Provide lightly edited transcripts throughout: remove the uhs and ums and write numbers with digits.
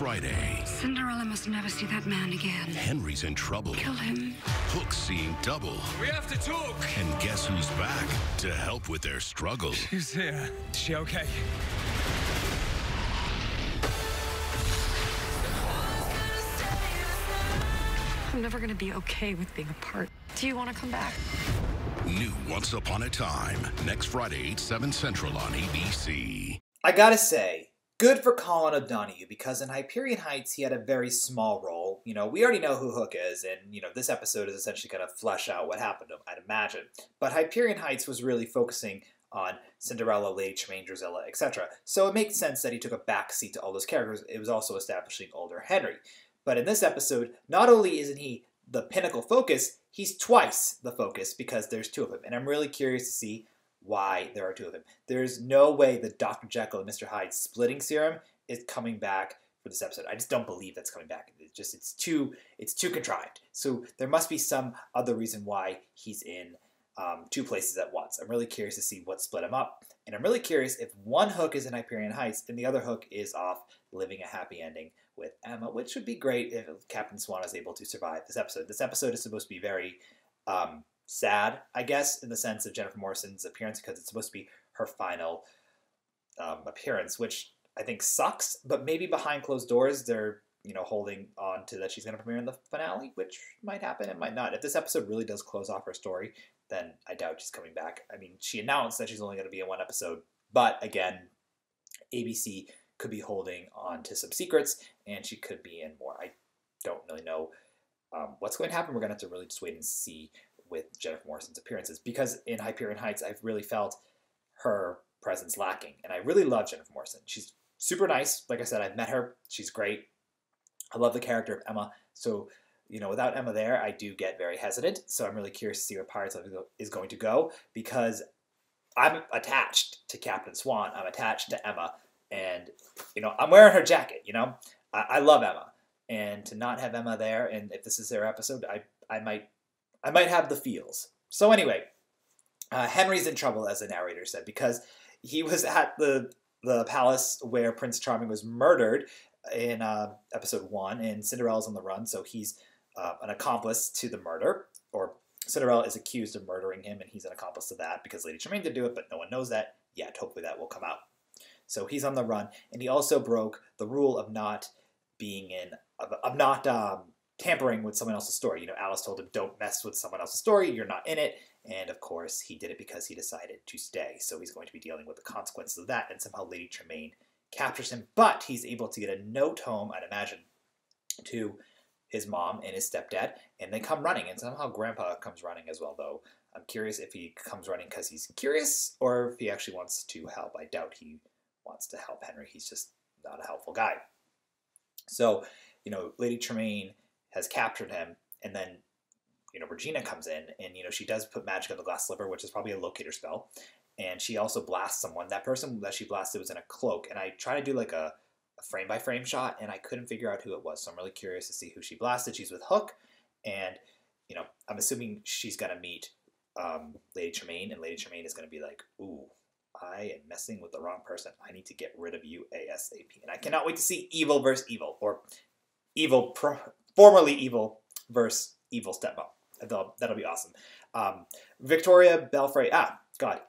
Friday. Cinderella must never see that man again. Henry's in trouble. Kill him. Hook's seeing double. We have to talk. And guess who's back to help with their struggle? She's here. Is she okay? I'm never gonna be okay with being apart. Do you want to come back? New Once Upon a Time. Next Friday, 7 Central on ABC. I gotta say, good for Colin O'Donoghue, because in Hyperion Heights, he had a very small role. You know, we already know who Hook is, and, you know, this episode is essentially going to flesh out what happened to him, I'd imagine. But Hyperion Heights was really focusing on Cinderella, Lady Tremaine, Drusilla, etc. So it makes sense that he took a backseat to all those characters. It was also establishing older Henry. But in this episode, not only isn't he the pinnacle focus, he's twice the focus because there's two of him. And I'm really curious to see why there are two of him. There's no way that Dr. Jekyll and Mr. Hyde's splitting serum is coming back for this episode. I just don't believe that's coming back. It's too contrived. So there must be some other reason why he's in two places at once. I'm really curious to see what split him up. And I'm really curious if one Hook is in Hyperion Heights and the other Hook is off living a happy ending with Emma, which would be great if Captain Swan is able to survive this episode. This episode is supposed to be very sad, I guess, in the sense of Jennifer Morrison's appearance, because it's supposed to be her final appearance, which I think sucks. But maybe behind closed doors, they're holding on to that she's going to premiere in the finale, which might happen, it might not. If this episode really does close off her story, then I doubt she's coming back. I mean, she announced that she's only going to be in one episode, but again, ABC could be holding on to some secrets, and she could be in more. I don't really know what's going to happen. We're going to have to really just wait and see with Jennifer Morrison's appearances, because in Hyperion Heights, I've really felt her presence lacking, and I really love Jennifer Morrison. She's super nice. Like I said, I've met her. She's great. I love the character of Emma. So, without Emma there, I do get very hesitant. So I'm really curious to see where Pirates is going to go, because I'm attached to Captain Swan. I'm attached to Emma. And, I'm wearing her jacket, I love Emma. And to not have Emma there, and if this is their episode, I might have the feels. So anyway, Henry's in trouble, as the narrator said, because he was at the palace where Prince Charming was murdered in episode 1, and Cinderella's on the run, so he's an accomplice to the murder, or Cinderella is accused of murdering him, and he's an accomplice to that because Lady Tremaine did do it, but no one knows that yet. Hopefully that will come out. So he's on the run, and he also broke the rule of not tampering with someone else's story. Alice told him, don't mess with someone else's story, you're not in it, and of course he did it because he decided to stay, so he's going to be dealing with the consequences of that, and somehow Lady Tremaine captures him, but he's able to get a note home, I'd imagine, to his mom and his stepdad, and they come running, and somehow Grandpa comes running as well, though I'm curious if he comes running because he's curious, or if he actually wants to help. I doubt he wants to help Henry. He's just not a helpful guy. So, Lady Tremaine has captured him, and then, Regina comes in, and, she does put magic on the glass slipper, which is probably a locator spell, and she also blasts someone. That person that she blasted was in a cloak, and I tried to do like a frame-by-frame shot, and I couldn't figure out who it was, so I'm really curious to see who she blasted. She's with Hook, and, I'm assuming she's going to meet Lady Tremaine, and Lady Tremaine is going to be like, ooh, I am messing with the wrong person. I need to get rid of you ASAP. And I cannot wait to see evil versus evil, or formerly evil versus evil stepmom. That'll be awesome. Victoria Belfray,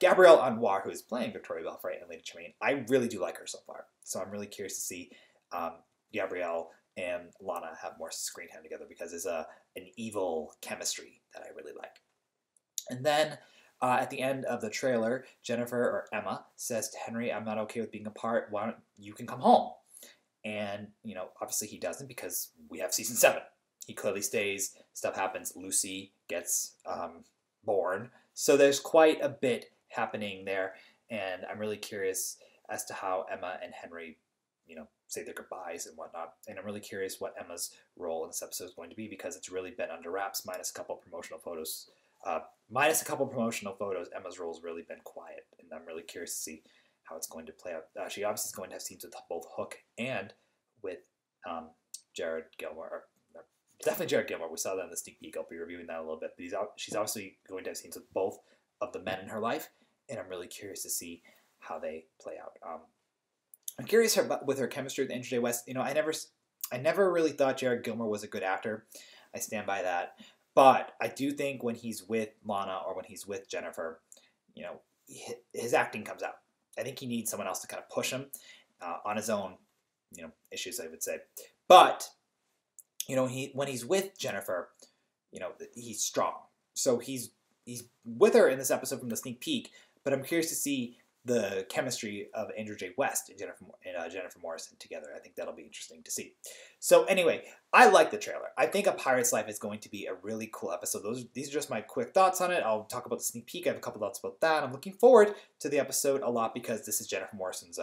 Gabrielle Anwar, who is playing Victoria Belfray and Lady Tremaine. I really do like her so far. So I'm really curious to see Gabrielle and Lana have more screen time together, because there's an evil chemistry that I really like. And then at the end of the trailer, Jennifer, or Emma, says to Henry, I'm not okay with being apart. Why don't you can come home? And, obviously he doesn't, because we have season 7. He clearly stays. Stuff happens. Lucy gets born. So there's quite a bit happening there. And I'm really curious as to how Emma and Henry, say their goodbyes and whatnot. And I'm really curious what Emma's role in this episode is going to be, because it's really been under wraps, minus a couple promotional photos. Emma's role's really been quiet, and I'm really curious to see how it's going to play out. She obviously is going to have scenes with both Hook and with Jared Gilmore. Definitely Jared Gilmore. We saw that in the sneak peek. I'll be reviewing that a little bit. But she's obviously going to have scenes with both of the men in her life, and I'm really curious to see how they play out. I'm curious with her chemistry with Andrew J. West. I never I never really thought Jared Gilmore was a good actor. I stand by that. But I do think when he's with Lana or when he's with Jennifer, his acting comes out. I think he needs someone else to kind of push him on his own, issues, I would say. But, when he's with Jennifer, he's strong. So he's with her in this episode from the sneak peek, but I'm curious to see the chemistry of Andrew J. West and Jennifer Morrison together. I think that'll be interesting to see. So anyway, I like the trailer. I think A Pirate's Life is going to be a really cool episode. These are just my quick thoughts on it. I'll talk about the sneak peek. I have a couple thoughts about that. I'm looking forward to the episode a lot because this is Jennifer Morrison's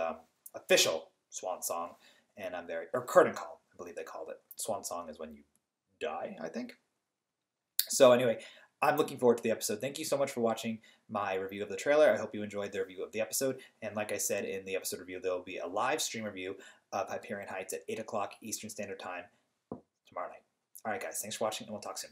official swan song, and or curtain call, I believe they called it. Swan song is when you die, I think. So anyway, I'm looking forward to the episode. Thank you so much for watching my review of the trailer. I hope you enjoyed the review of the episode. And like I said in the episode review, there will be a live stream review of Hyperion Heights at 8 o'clock Eastern Standard Time tomorrow night. All right, guys. Thanks for watching, and we'll talk soon.